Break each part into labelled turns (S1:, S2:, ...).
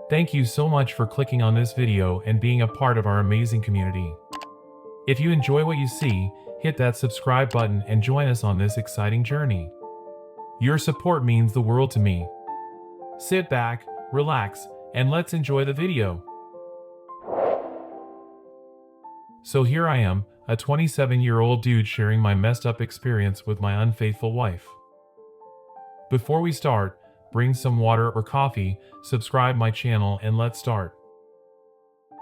S1: Thank you so much for clicking on this video and being a part of our amazing community. If you enjoy what you see, hit that subscribe button and join us on this exciting journey. Your support means the world to me. Sit back, relax, and let's enjoy the video. So here I am, a 27-year-old dude sharing my messed up experience with my unfaithful wife. Before we start, bring some water or coffee, subscribe my channel, and let's start.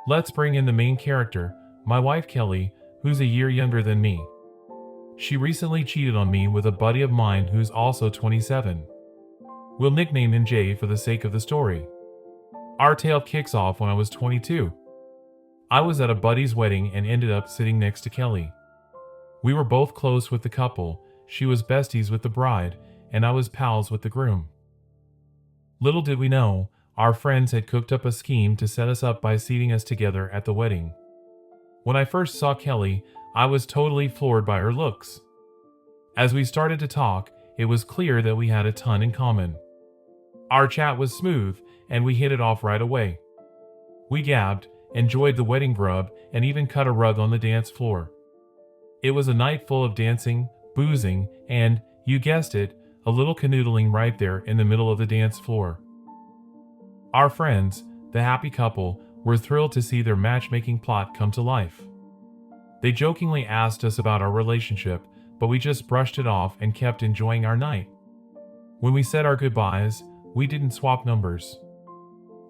S1: Let's bring in the main character, my wife Kelly, who's a year younger than me. She recently cheated on me with a buddy of mine who's also 27. We'll nickname him Jay for the sake of the story. Our tale kicks off when I was 22. I was at a buddy's wedding and ended up sitting next to Kelly. We were both close with the couple. She was besties with the bride, and I was pals with the groom. Little did we know, our friends had cooked up a scheme to set us up by seating us together at the wedding. When I first saw Kelly, I was totally floored by her looks. As we started to talk, it was clear that we had a ton in common. Our chat was smooth, and we hit it off right away. We gabbed, enjoyed the wedding grub, and even cut a rug on the dance floor. It was a night full of dancing, boozing, and, you guessed it, a little canoodling right there in the middle of the dance floor. Our friends, the happy couple, were thrilled to see their matchmaking plot come to life. They jokingly asked us about our relationship, but we just brushed it off and kept enjoying our night. When we said our goodbyes, we didn't swap numbers.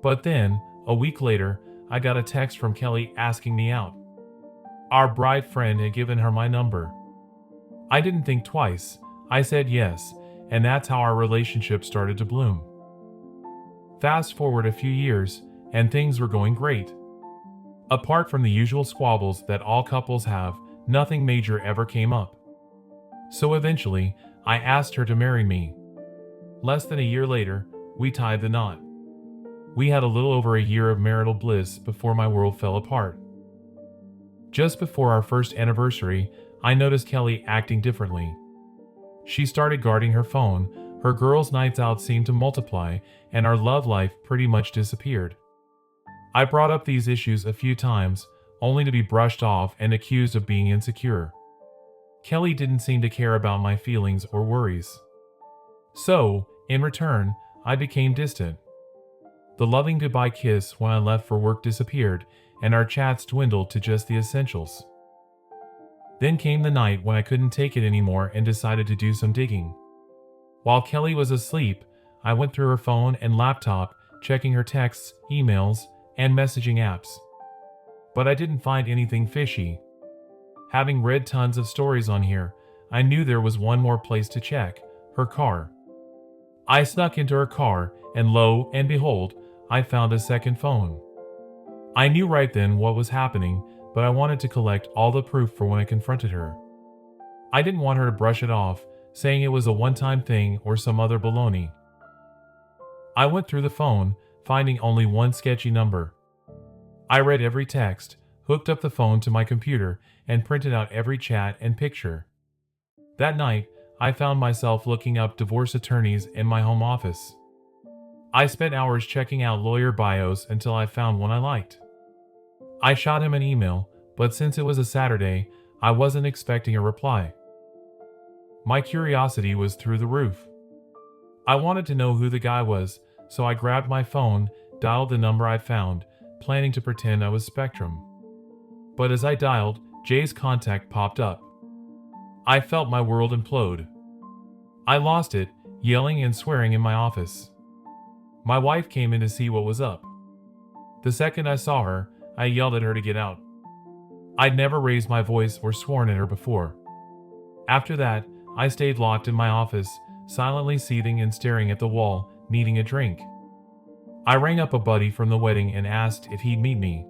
S1: But then, a week later, I got a text from Kelly asking me out. Our bride friend had given her my number. I didn't think twice. I said yes, and that's how our relationship started to bloom. Fast forward a few years, and things were going great. Apart from the usual squabbles that all couples have, nothing major ever came up. So eventually, I asked her to marry me. Less than a year later, we tied the knot. We had a little over a year of marital bliss before my world fell apart. Just before our first anniversary, I noticed Kelly acting differently. She started guarding her phone, her girls' nights out seemed to multiply, and our love life pretty much disappeared. I brought up these issues a few times, only to be brushed off and accused of being insecure. Kelly didn't seem to care about my feelings or worries. So, in return, I became distant. The loving goodbye kiss when I left for work disappeared, and our chats dwindled to just the essentials. Then came the night when I couldn't take it anymore and decided to do some digging. While Kelly was asleep, I went through her phone and laptop, checking her texts, emails, and messaging apps. But I didn't find anything fishy. Having read tons of stories on here, I knew there was one more place to check: her car. I snuck into her car, and lo and behold, I found a second phone. I knew right then what was happening, but I wanted to collect all the proof for when I confronted her. I didn't want her to brush it off, saying it was a one-time thing or some other baloney. I went through the phone, finding only one sketchy number. I read every text, hooked up the phone to my computer, and printed out every chat and picture. That night, I found myself looking up divorce attorneys in my home office. I spent hours checking out lawyer bios until I found one I liked. I shot him an email, but since it was a Saturday, I wasn't expecting a reply. My curiosity was through the roof. I wanted to know who the guy was, so I grabbed my phone, dialed the number I found, planning to pretend I was Spectrum. But as I dialed, Jay's contact popped up. I felt my world implode. I lost it, yelling and swearing in my office. My wife came in to see what was up. The second I saw her, I yelled at her to get out. I'd never raised my voice or sworn at her before. After that, I stayed locked in my office, silently seething and staring at the wall, needing a drink. I rang up a buddy from the wedding and asked if he'd meet me.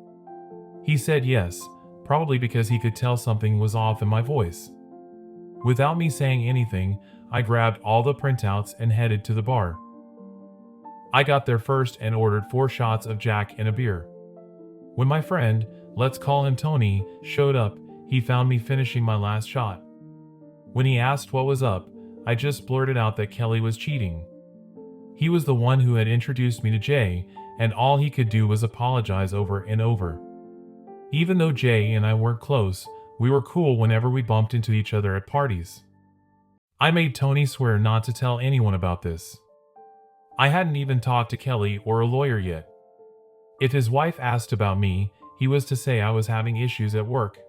S1: He said yes, probably because he could tell something was off in my voice. Without me saying anything, I grabbed all the printouts and headed to the bar. I got there first and ordered 4 shots of Jack and a beer. When my friend, let's call him Tony, showed up, he found me finishing my last shot. When he asked what was up, I just blurted out that Kelly was cheating. He was the one who had introduced me to Jay, and all he could do was apologize over and over. Even though Jay and I weren't close, we were cool whenever we bumped into each other at parties. I made Tony swear not to tell anyone about this. I hadn't even talked to Kelly or a lawyer yet. If his wife asked about me, he was to say I was having issues at work.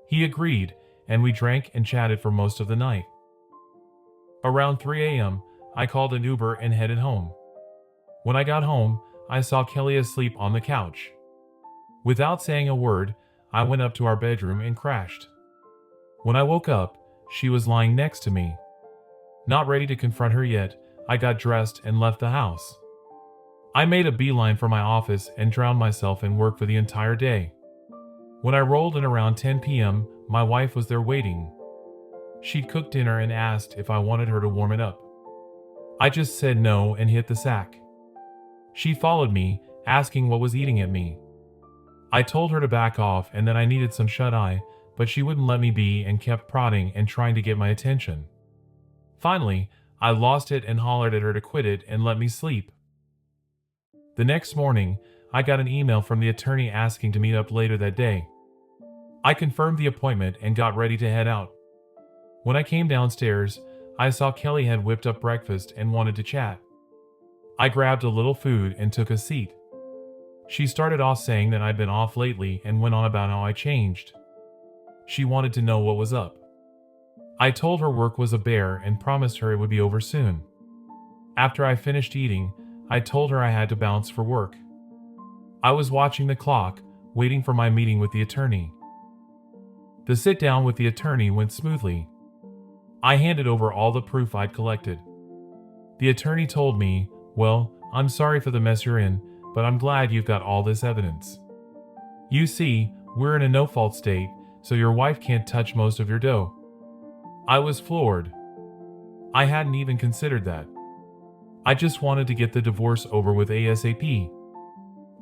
S1: He agreed, and we drank and chatted for most of the night. Around 3 a.m., I called an Uber and headed home. When I got home, I saw Kelly asleep on the couch. Without saying a word, I went up to our bedroom and crashed. When I woke up, she was lying next to me. Not ready to confront her yet, I got dressed and left the house. I made a beeline for my office and drowned myself in work for the entire day. When I rolled in around 10 p.m., my wife was there waiting. She'd cooked dinner and asked if I wanted her to warm it up. I just said no and hit the sack. She followed me, asking what was eating at me. I told her to back off and that I needed some shut-eye, but she wouldn't let me be and kept prodding and trying to get my attention. Finally, I lost it and hollered at her to quit it and let me sleep. The next morning, I got an email from the attorney asking to meet up later that day. I confirmed the appointment and got ready to head out. When I came downstairs, I saw Kelly had whipped up breakfast and wanted to chat. I grabbed a little food and took a seat. She started off saying that I'd been off lately and went on about how I changed. She wanted to know what was up. I told her work was a bear and promised her it would be over soon. After I finished eating, I told her I had to bounce for work. I was watching the clock, waiting for my meeting with the attorney. The sit-down with the attorney went smoothly. I handed over all the proof I'd collected. The attorney told me, "Well, I'm sorry for the mess you're in, but I'm glad you've got all this evidence. You see, we're in a no-fault state, so your wife can't touch most of your dough." I was floored. I hadn't even considered that. I just wanted to get the divorce over with ASAP.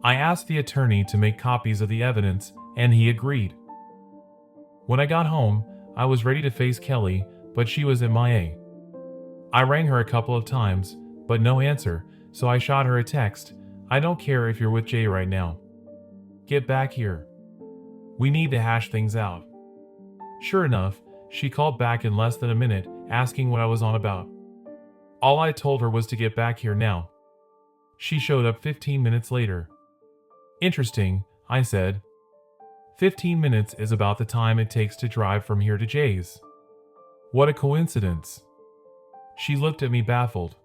S1: I asked the attorney to make copies of the evidence, and he agreed. When I got home, I was ready to face Kelly, but she was MIA. I rang her a couple of times, but no answer, so I shot her a text. "I don't care if you're with Jay right now. Get back here. We need to hash things out." Sure enough, she called back in less than a minute, asking what I was on about. All I told her was to get back here now. She showed up 15 minutes later. "Interesting," I said. 15 minutes is about the time it takes to drive from here to Jay's. What a coincidence. She looked at me baffled.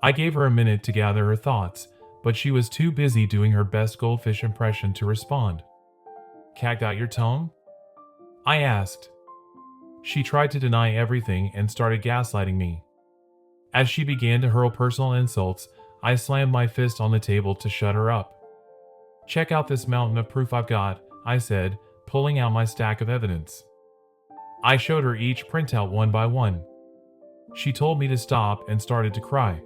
S1: I gave her a minute to gather her thoughts, but she was too busy doing her best goldfish impression to respond. "Cat got your tone?" I asked. She tried to deny everything and started gaslighting me. As she began to hurl personal insults, I slammed my fist on the table to shut her up. "Check out this mountain of proof I've got," I said, pulling out my stack of evidence. I showed her each printout one by one. She told me to stop and started to cry.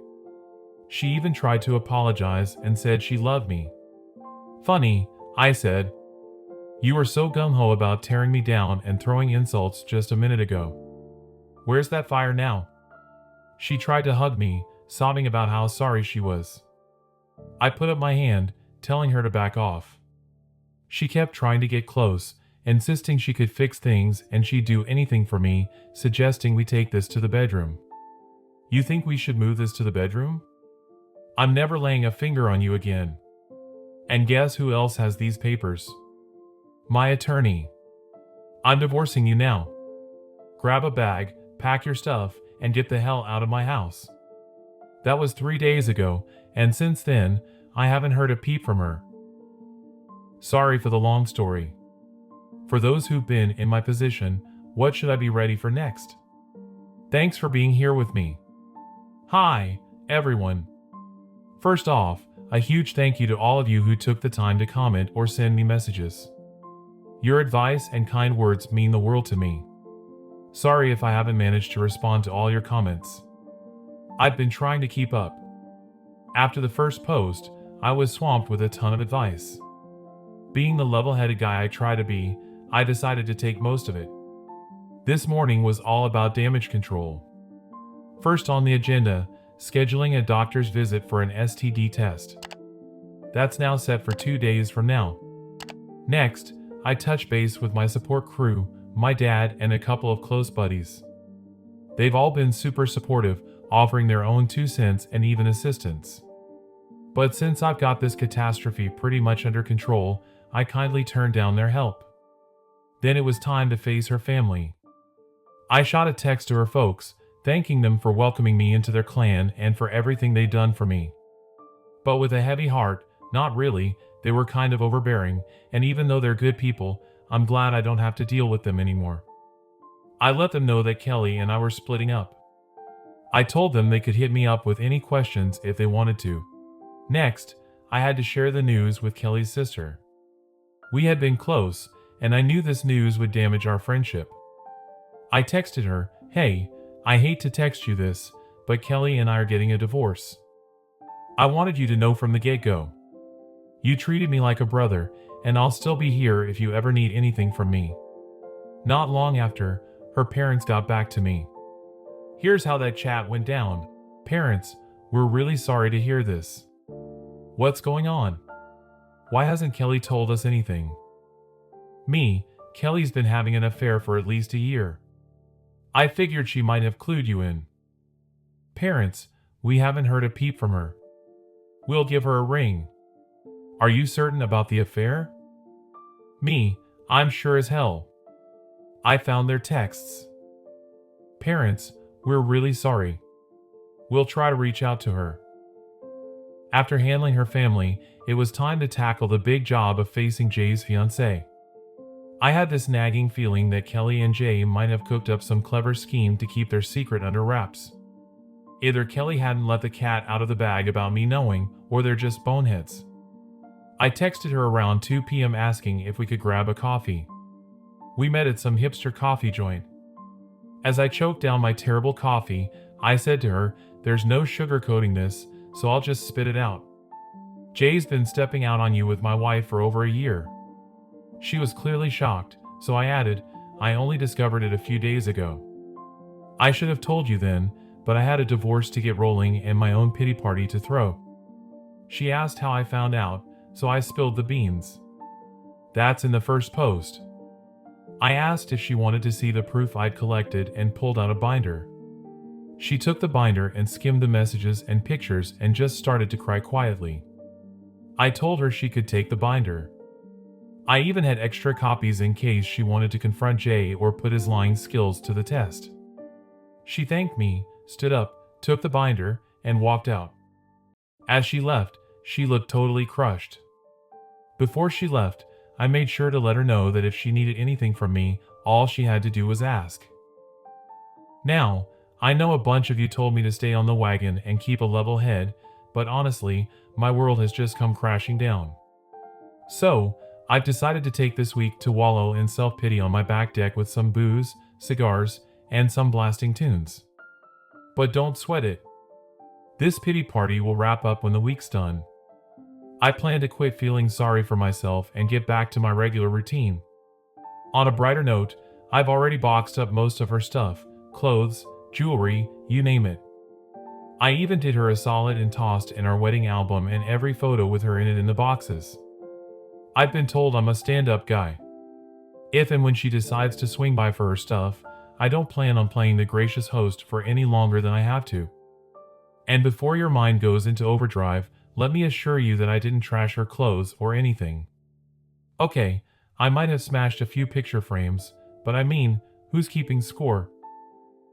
S1: She even tried to apologize and said she loved me. "Funny," I said. "You were so gung-ho about tearing me down and throwing insults just a minute ago. Where's that fire now?" She tried to hug me, sobbing about how sorry she was. I put up my hand, telling her to back off. She kept trying to get close, insisting she could fix things and she'd do anything for me, suggesting we take this to the bedroom. "You think we should move this to the bedroom? I'm never laying a finger on you again. And guess who else has these papers? My attorney. I'm divorcing you now. Grab a bag, pack your stuff, and get the hell out of my house." That was 3 days ago, and since then, I haven't heard a peep from her. Sorry for the long story. For those who've been in my position, what should I be ready for next? Thanks for being here with me. Hi, everyone. First off, a huge thank you to all of you who took the time to comment or send me messages. Your advice and kind words mean the world to me. Sorry if I haven't managed to respond to all your comments. I've been trying to keep up. After the first post, I was swamped with a ton of advice. Being the level-headed guy I try to be, I decided to take most of it. This morning was all about damage control. First on the agenda, scheduling a doctor's visit for an STD test. That's now set for 2 days from now. Next, I touch base with my support crew, my dad, and a couple of close buddies. They've all been super supportive, offering their own 2 cents and even assistance. But since I've got this catastrophe pretty much under control, I kindly turned down their help. Then it was time to face her family. I shot a text to her folks, thanking them for welcoming me into their clan and for everything they'd done for me. But with a heavy heart, not really, they were kind of overbearing, and even though they're good people, I'm glad I don't have to deal with them anymore. I let them know that Kelly and I were splitting up. I told them they could hit me up with any questions if they wanted to. Next, I had to share the news with Kelly's sister. We had been close, and I knew this news would damage our friendship. I texted her, "Hey, I hate to text you this, but Kelly and I are getting a divorce. I wanted you to know from the get-go. You treated me like a brother, and I'll still be here if you ever need anything from me." Not long after, her parents got back to me. Here's how that chat went down. "Parents, we're really sorry to hear this. What's going on? Why hasn't Kelly told us anything?" Me, "Kelly's been having an affair for at least a year. I figured she might have clued you in." Parents, "We haven't heard a peep from her. We'll give her a ring. Are you certain about the affair?" Me, "I'm sure as hell. I found their texts." Parents, "We're really sorry. We'll try to reach out to her." After handling her family, it was time to tackle the big job of facing Jay's fiancée. I had this nagging feeling that Kelly and Jay might have cooked up some clever scheme to keep their secret under wraps. Either Kelly hadn't let the cat out of the bag about me knowing, or they're just boneheads. I texted her around 2 p.m. asking if we could grab a coffee. We met at some hipster coffee joint. As I choked down my terrible coffee, I said to her, "There's no sugarcoating this, so I'll just spit it out. Jay's been stepping out on you with my wife for over a year." She was clearly shocked, so I added, "I only discovered it a few days ago. I should have told you then, but I had a divorce to get rolling and my own pity party to throw." She asked how I found out, so I spilled the beans. That's in the first post. I asked if she wanted to see the proof I'd collected and pulled out a binder. She took the binder and skimmed the messages and pictures and just started to cry quietly. I told her she could take the binder. I even had extra copies in case she wanted to confront Jay or put his lying skills to the test. She thanked me, stood up, took the binder, and walked out. As she left, she looked totally crushed. Before she left, I made sure to let her know that if she needed anything from me, all she had to do was ask. Now, I know a bunch of you told me to stay on the wagon and keep a level head, but honestly, my world has just come crashing down. So, I've decided to take this week to wallow in self-pity on my back deck with some booze, cigars, and some blasting tunes. But don't sweat it. This pity party will wrap up when the week's done. I plan to quit feeling sorry for myself and get back to my regular routine. On a brighter note, I've already boxed up most of her stuff, clothes, jewelry, you name it. I even did her a solid and tossed in our wedding album and every photo with her in it in the boxes. I've been told I'm a stand-up guy. If and when she decides to swing by for her stuff, I don't plan on playing the gracious host for any longer than I have to. And before your mind goes into overdrive, let me assure you that I didn't trash her clothes or anything. Okay, I might have smashed a few picture frames, but I mean, who's keeping score?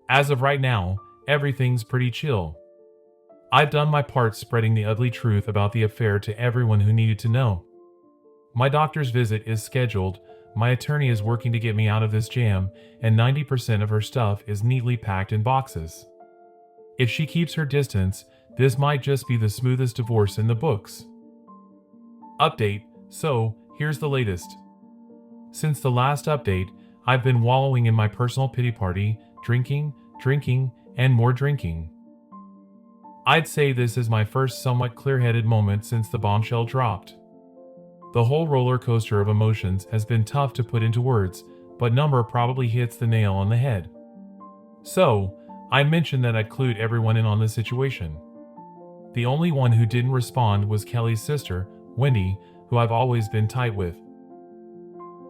S1: As of right now, everything's pretty chill. I've done my part spreading the ugly truth about the affair to everyone who needed to know. My doctor's visit is scheduled, my attorney is working to get me out of this jam, and 90% of her stuff is neatly packed in boxes. If she keeps her distance, this might just be the smoothest divorce in the books. Update, so here's the latest. Since the last update, I've been wallowing in my personal pity party, drinking, and more drinking. I'd say this is my first somewhat clear-headed moment since the bombshell dropped. The whole roller coaster of emotions has been tough to put into words, but number probably hits the nail on the head. So, I mentioned that I'd clued everyone in on the situation. The only one who didn't respond was Kelly's sister, Wendy, who I've always been tight with.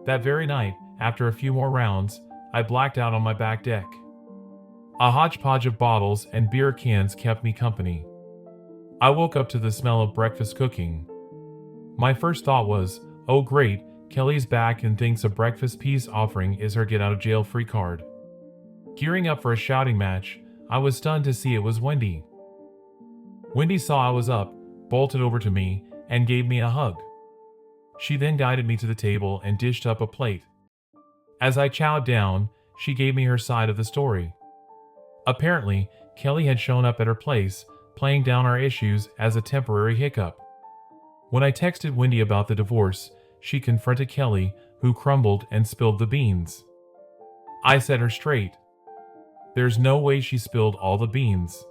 S1: That very night, after a few more rounds, I blacked out on my back deck. A hodgepodge of bottles and beer cans kept me company. I woke up to the smell of breakfast cooking. My first thought was, oh great, Kelly's back and thinks a breakfast peace offering is her get-out-of-jail-free card. Gearing up for a shouting match, I was stunned to see it was Wendy. Wendy saw I was up, bolted over to me, and gave me a hug. She then guided me to the table and dished up a plate. As I chowed down, she gave me her side of the story. Apparently, Kelly had shown up at her place, playing down our issues as a temporary hiccup. When I texted Wendy about the divorce, she confronted Kelly, who crumbled and spilled the beans. I set her straight. There's no way she spilled all the beans.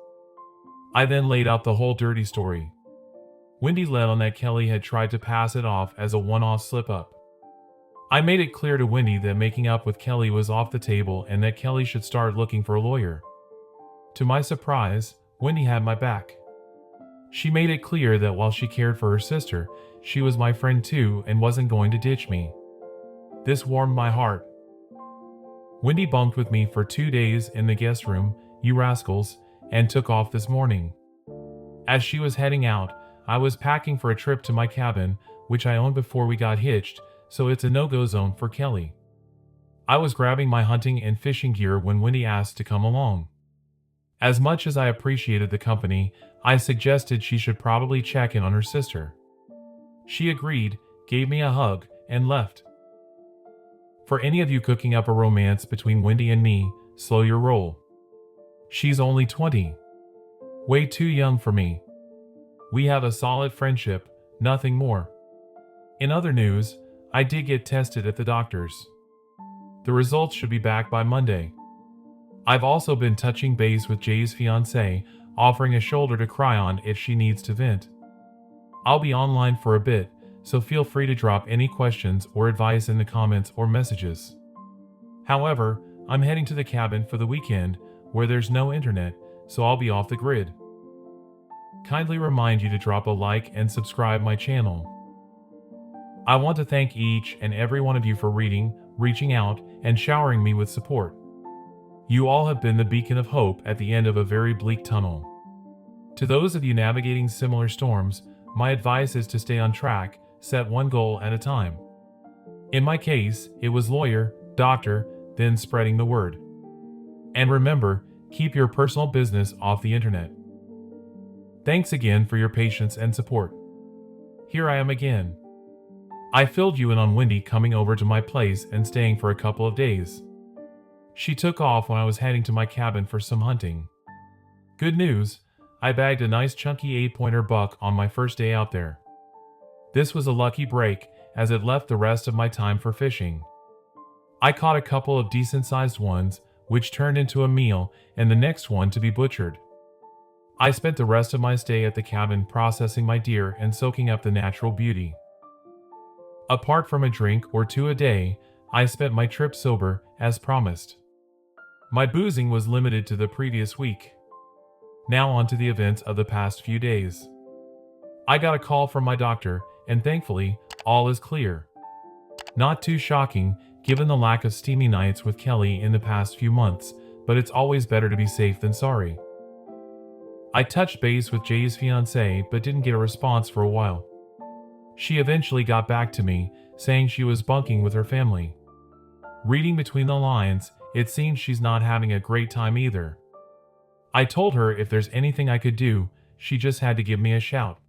S1: I then laid out the whole dirty story. Wendy led on that Kelly had tried to pass it off as a one-off slip-up. I made it clear to Wendy that making up with Kelly was off the table and that Kelly should start looking for a lawyer. To my surprise, Wendy had my back. She made it clear that while she cared for her sister, she was my friend too and wasn't going to ditch me. This warmed my heart. Wendy bunked with me for 2 days in the guest room, you rascals, and took off this morning. As she was heading out, I was packing for a trip to my cabin, which I owned before we got hitched, so it's a no-go zone for Kelly. I was grabbing my hunting and fishing gear when Wendy asked to come along. As much as I appreciated the company, I suggested she should probably check in on her sister. She agreed, gave me a hug, and left. For any of you cooking up a romance between Wendy and me, slow your roll. She's only 20. Way too young for me. We have a solid friendship, nothing more. In other news, I did get tested at the doctor's. The results should be back by Monday. I've also been touching base with Jay's fiancée, offering a shoulder to cry on if she needs to vent. I'll be online for a bit, so feel free to drop any questions or advice in the comments or messages. However, I'm heading to the cabin for the weekend, where there's no internet, so I'll be off the grid. Kindly remind you to drop a like and subscribe my channel. I want to thank each and every one of you for reading, reaching out, and showering me with support. You all have been the beacon of hope at the end of a very bleak tunnel. To those of you navigating similar storms, my advice is to stay on track, set one goal at a time. In my case, it was lawyer, doctor, then spreading the word. And remember, keep your personal business off the internet. Thanks again for your patience and support. Here I am again. I filled you in on Wendy coming over to my place and staying for a couple of days. She took off when I was heading to my cabin for some hunting. Good news, I bagged a nice chunky 8-pointer buck on my first day out there. This was a lucky break, as it left the rest of my time for fishing. I caught a couple of decent-sized ones, which turned into a meal, and the next one to be butchered. I spent the rest of my stay at the cabin processing my deer and soaking up the natural beauty. Apart from a drink or two a day, I spent my trip sober, as promised. My boozing was limited to the previous week. Now on to the events of the past few days. I got a call from my doctor, and thankfully, all is clear. Not too shocking, given the lack of steamy nights with Kelly in the past few months, but it's always better to be safe than sorry. I touched base with Jay's fiancée but didn't get a response for a while. She eventually got back to me, saying she was bunking with her family. Reading between the lines, it seems she's not having a great time either. I told her if there's anything I could do, she just had to give me a shout.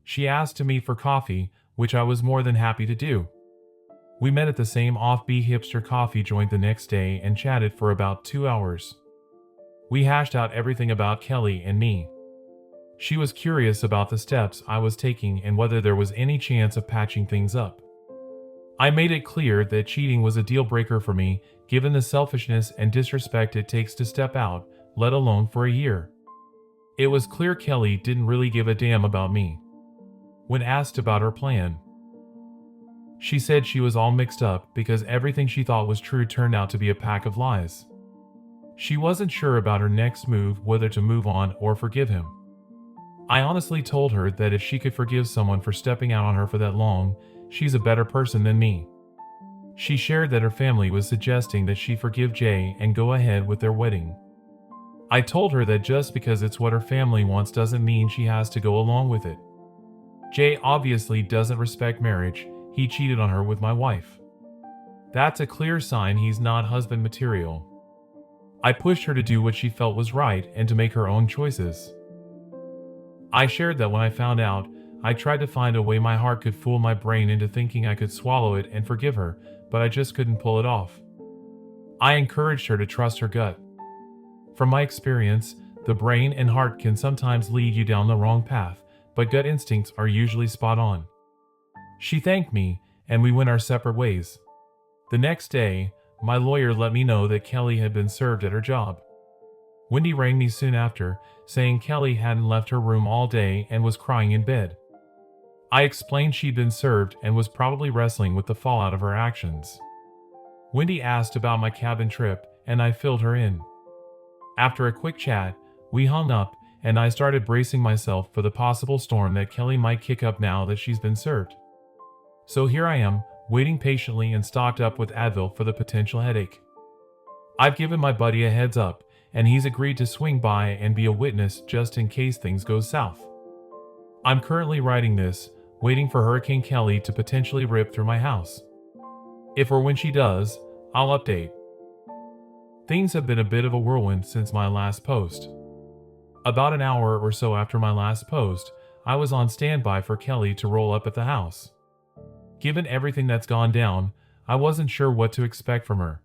S1: She asked to meet for coffee, which I was more than happy to do. We met at the same offbeat hipster coffee joint the next day and chatted for about 2 hours. We hashed out everything about Kelly and me. She was curious about the steps I was taking and whether there was any chance of patching things up. I made it clear that cheating was a deal breaker for me, given the selfishness and disrespect it takes to step out, let alone for a year. It was clear Kelly didn't really give a damn about me. When asked about her plan, she said she was all mixed up because everything she thought was true turned out to be a pack of lies. She wasn't sure about her next move, whether to move on or forgive him. I honestly told her that if she could forgive someone for stepping out on her for that long, she's a better person than me. She shared that her family was suggesting that she forgive Jay and go ahead with their wedding. I told her that just because it's what her family wants doesn't mean she has to go along with it. Jay obviously doesn't respect marriage. He cheated on her with my wife. That's a clear sign he's not husband material. I pushed her to do what she felt was right and to make her own choices. I shared that when I found out, I tried to find a way my heart could fool my brain into thinking I could swallow it and forgive her, but I just couldn't pull it off. I encouraged her to trust her gut. From my experience, the brain and heart can sometimes lead you down the wrong path, but gut instincts are usually spot on. She thanked me, and we went our separate ways. The next day, my lawyer let me know that Kelly had been served at her job. Wendy rang me soon after, saying Kelly hadn't left her room all day and was crying in bed. I explained she'd been served and was probably wrestling with the fallout of her actions. Wendy asked about my cabin trip, and I filled her in. After a quick chat, we hung up, and I started bracing myself for the possible storm that Kelly might kick up now that she's been served. So here I am, waiting patiently and stocked up with Advil for the potential headache. I've given my buddy a heads up, and he's agreed to swing by and be a witness just in case things go south. I'm currently writing this, waiting for Hurricane Kelly to potentially rip through my house. If or when she does, I'll update. Things have been a bit of a whirlwind since my last post. About an hour or so after my last post, I was on standby for Kelly to roll up at the house. Given everything that's gone down, I wasn't sure what to expect from her.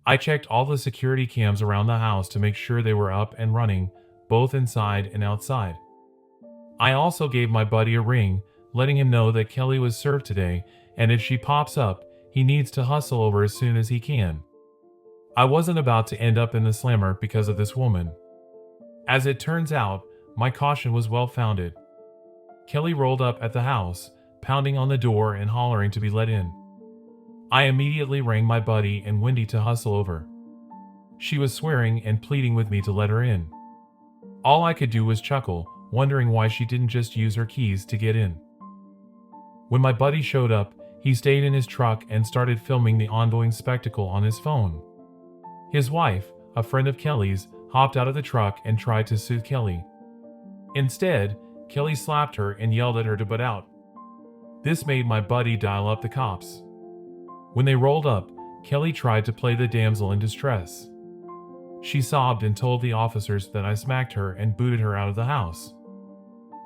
S1: I checked all the security cams around the house to make sure they were up and running, both inside and outside. I also gave my buddy a ring, letting him know that Kelly was served today, and if she pops up, he needs to hustle over as soon as he can. I wasn't about to end up in the slammer because of this woman. As it turns out, my caution was well founded. Kelly rolled up at the house, pounding on the door and hollering to be let in. I immediately rang my buddy and Wendy to hustle over. She was swearing and pleading with me to let her in. All I could do was chuckle, wondering why she didn't just use her keys to get in. When my buddy showed up, he stayed in his truck and started filming the ongoing spectacle on his phone. His wife, a friend of Kelly's, hopped out of the truck and tried to soothe Kelly. Instead, Kelly slapped her and yelled at her to butt out. This made my buddy dial up the cops. When they rolled up, Kelly tried to play the damsel in distress. She sobbed and told the officers that I smacked her and booted her out of the house.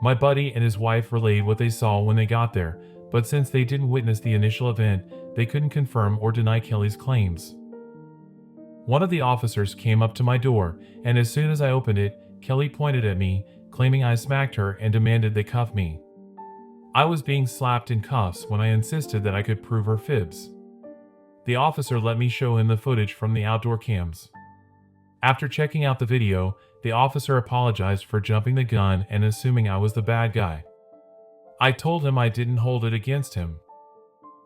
S1: My buddy and his wife relayed what they saw when they got there, but since they didn't witness the initial event, they couldn't confirm or deny Kelly's claims. One of the officers came up to my door, and as soon as I opened it, Kelly pointed at me, claiming I smacked her and demanded they cuff me. I was being slapped in cuffs when I insisted that I could prove her fibs. The officer let me show him the footage from the outdoor cams. After checking out the video, the officer apologized for jumping the gun and assuming I was the bad guy. I told him I didn't hold it against him.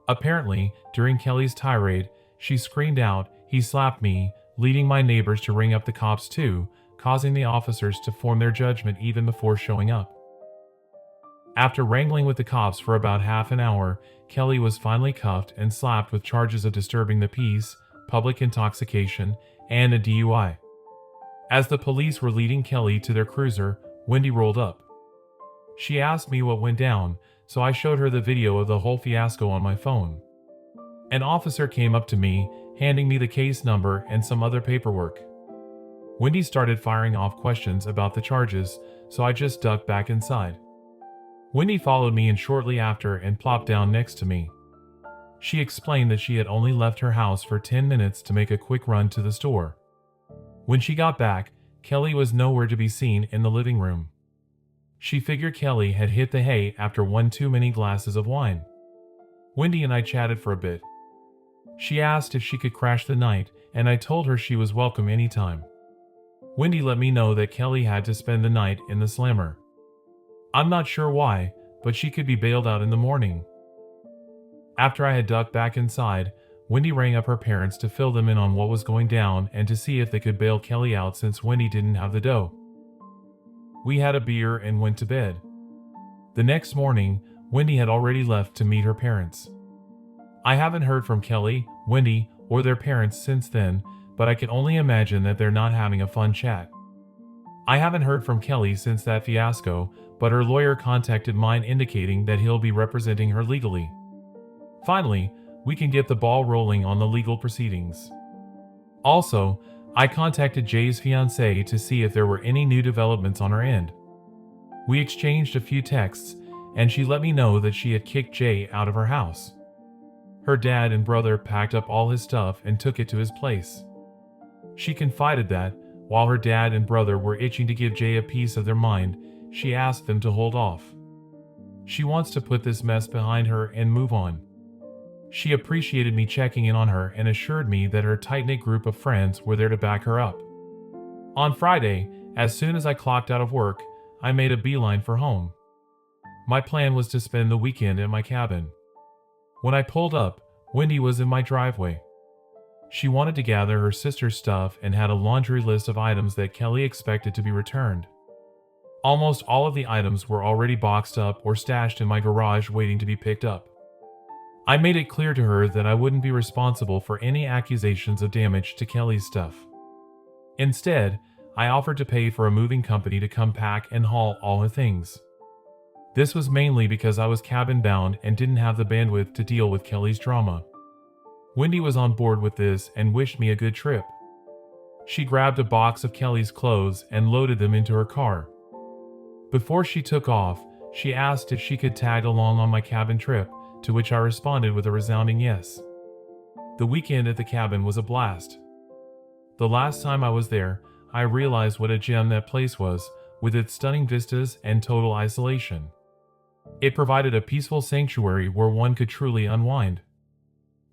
S1: Apparently, during Kelly's tirade, she screamed out, "He slapped me," leading my neighbors to ring up the cops too, causing the officers to form their judgment even before showing up. After wrangling with the cops for about half an hour, Kelly was finally cuffed and slapped with charges of disturbing the peace, public intoxication, and a DUI. As the police were leading Kelly to their cruiser, Wendy rolled up. She asked me what went down, so I showed her the video of the whole fiasco on my phone. An officer came up to me, handing me the case number and some other paperwork. Wendy started firing off questions about the charges, so I just ducked back inside. Wendy followed me in shortly after and plopped down next to me. She explained that she had only left her house for 10 minutes to make a quick run to the store. When she got back, Kelly was nowhere to be seen in the living room. She figured Kelly had hit the hay after one too many glasses of wine. Wendy and I chatted for a bit. She asked if she could crash the night, and I told her she was welcome anytime. Wendy let me know that Kelly had to spend the night in the slammer. I'm not sure why, but she could be bailed out in the morning. After I had ducked back inside, Wendy rang up her parents to fill them in on what was going down and to see if they could bail Kelly out since Wendy didn't have the dough. We had a beer and went to bed. The next morning, Wendy had already left to meet her parents. I haven't heard from Kelly, Wendy, or their parents since then, but I can only imagine that they're not having a fun chat. I haven't heard from Kelly since that fiasco, but her lawyer contacted mine indicating that he'll be representing her legally. Finally, we can get the ball rolling on the legal proceedings. Also, I contacted Jay's fiancée to see if there were any new developments on her end. We exchanged a few texts, and she let me know that she had kicked Jay out of her house. Her dad and brother packed up all his stuff and took it to his place. She confided that, while her dad and brother were itching to give Jay a piece of their mind, she asked them to hold off. She wants to put this mess behind her and move on. She appreciated me checking in on her and assured me that her tight-knit group of friends were there to back her up. On Friday, as soon as I clocked out of work, I made a beeline for home. My plan was to spend the weekend at my cabin. When I pulled up, Wendy was in my driveway. She wanted to gather her sister's stuff and had a laundry list of items that Kelly expected to be returned. Almost all of the items were already boxed up or stashed in my garage waiting to be picked up. I made it clear to her that I wouldn't be responsible for any accusations of damage to Kelly's stuff. Instead, I offered to pay for a moving company to come pack and haul all her things. This was mainly because I was cabin bound and didn't have the bandwidth to deal with Kelly's drama. Wendy was on board with this and wished me a good trip. She grabbed a box of Kelly's clothes and loaded them into her car. Before she took off, she asked if she could tag along on my cabin trip, to which I responded with a resounding yes. The weekend at the cabin was a blast. The last time I was there, I realized what a gem that place was, with its stunning vistas and total isolation. It provided a peaceful sanctuary where one could truly unwind.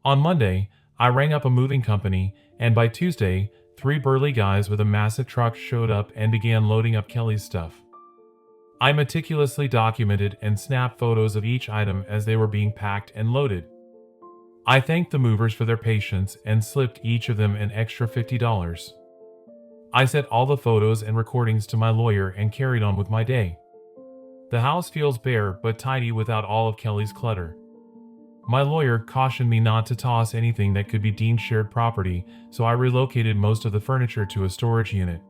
S1: On Monday, I rang up a moving company, and by Tuesday, 3 burly guys with a massive truck showed up and began loading up Kelly's stuff. I meticulously documented and snapped photos of each item as they were being packed and loaded. I thanked the movers for their patience and slipped each of them an extra $50. I sent all the photos and recordings to my lawyer and carried on with my day. The house feels bare but tidy without all of Kelly's clutter. My lawyer cautioned me not to toss anything that could be deemed shared property, so I relocated most of the furniture to a storage unit.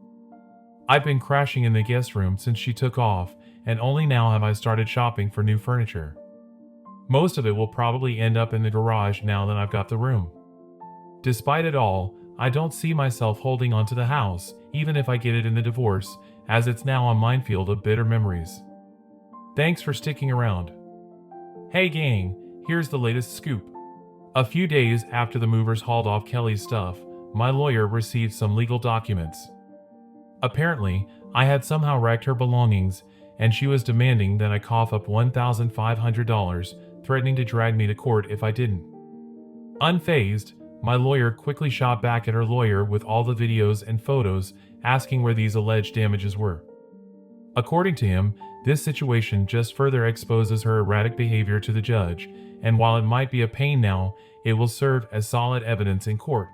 S1: I've been crashing in the guest room since she took off, and only now have I started shopping for new furniture. Most of it will probably end up in the garage now that I've got the room. Despite it all, I don't see myself holding onto the house, even if I get it in the divorce, as it's now a minefield of bitter memories. Thanks for sticking around. Hey gang, here's the latest scoop. A few days after the movers hauled off Kelly's stuff, my lawyer received some legal documents. Apparently, I had somehow wrecked her belongings, and she was demanding that I cough up $1,500, threatening to drag me to court if I didn't. Unfazed, my lawyer quickly shot back at her lawyer with all the videos and photos, asking where these alleged damages were. According to him, this situation just further exposes her erratic behavior to the judge, and while it might be a pain now, it will serve as solid evidence in court.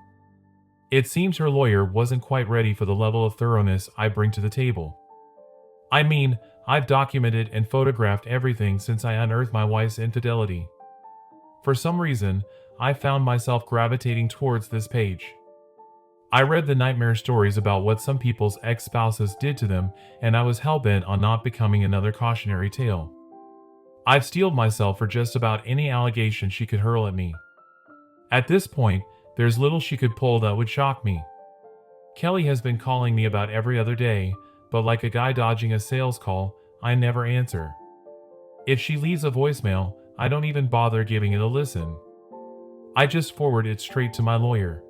S1: It seems her lawyer wasn't quite ready for the level of thoroughness I bring to the table. I mean, I've documented and photographed everything since I unearthed my wife's infidelity. For some reason, I found myself gravitating towards this page. I read the nightmare stories about what some people's ex-spouses did to them, and I was hell-bent on not becoming another cautionary tale. I've steeled myself for just about any allegation she could hurl at me. At this point, there's little she could pull that would shock me. Kelly has been calling me about every other day, but like a guy dodging a sales call, I never answer. If she leaves a voicemail, I don't even bother giving it a listen. I just forward it straight to my lawyer.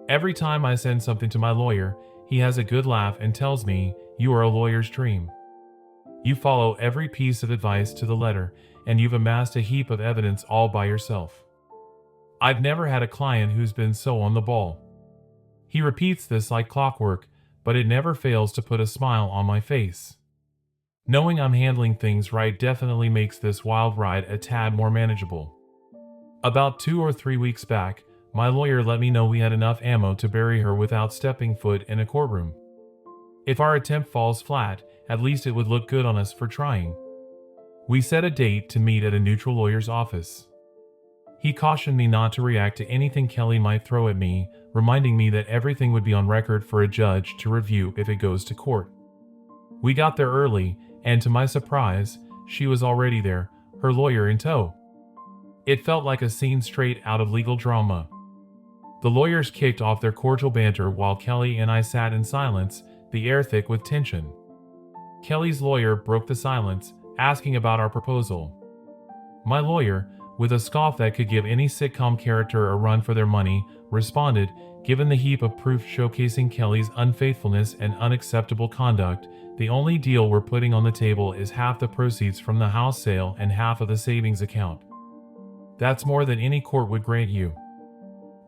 S1: Every time I send something to my lawyer, he has a good laugh and tells me, "You are a lawyer's dream. You follow every piece of advice to the letter, and you've amassed a heap of evidence all by yourself." I've never had a client who's been so on the ball. He repeats this like clockwork, but it never fails to put a smile on my face. Knowing I'm handling things right definitely makes this wild ride a tad more manageable. About 2 or 3 weeks back, my lawyer let me know we had enough ammo to bury her without stepping foot in a courtroom. If our attempt falls flat, At least it would look good on us for trying. We set a date to meet at a neutral lawyer's office. He cautioned me not to react to anything Kelly might throw at me, reminding me that everything would be on record for a judge to review if it goes to court. We got there early, and to my surprise, she was already there, her lawyer in tow. It felt like a scene straight out of legal drama. The lawyers kicked off their cordial banter while Kelly and I sat in silence, the air thick with tension. Kelly's lawyer broke the silence, asking about our proposal. My lawyer, with a scoff that could give any sitcom character a run for their money, responded, given the heap of proof showcasing Kelly's unfaithfulness and unacceptable conduct, the only deal we're putting on the table is half the proceeds from the house sale and half of the savings account. That's more than any court would grant you.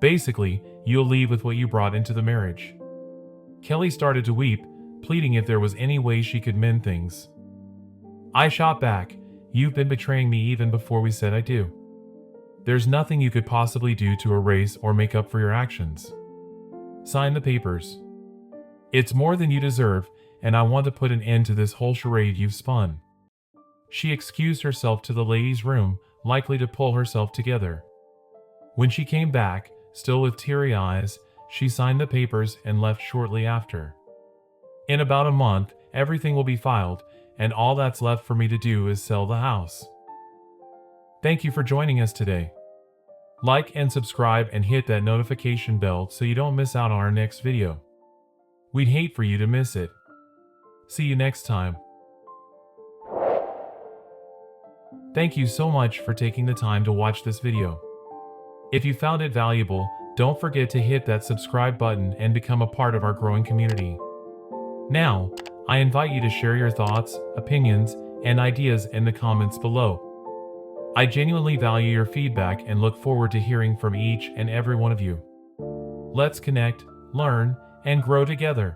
S1: Basically, you'll leave with what you brought into the marriage. Kelly started to weep, pleading if there was any way she could mend things. I shot back, "You've been betraying me even before we said I do. There's nothing you could possibly do to erase or make up for your actions. Sign the papers. It's more than you deserve, and I want to put an end to this whole charade you've spun." She excused herself to the ladies' room, likely to pull herself together. When she came back, still with teary eyes, she signed the papers and left shortly after. In about a month, everything will be filed, and all that's left for me to do is sell the house. Thank you for joining us today. Like and subscribe and hit that notification bell so you don't miss out on our next video. We'd hate for you to miss it. See you next time. Thank you so much for taking the time to watch this video. If you found it valuable, don't forget to hit that subscribe button and become a part of our growing community. Now, I invite you to share your thoughts, opinions, and ideas in the comments below. I genuinely value your feedback and look forward to hearing from each and every one of you. Let's connect, learn, and grow together.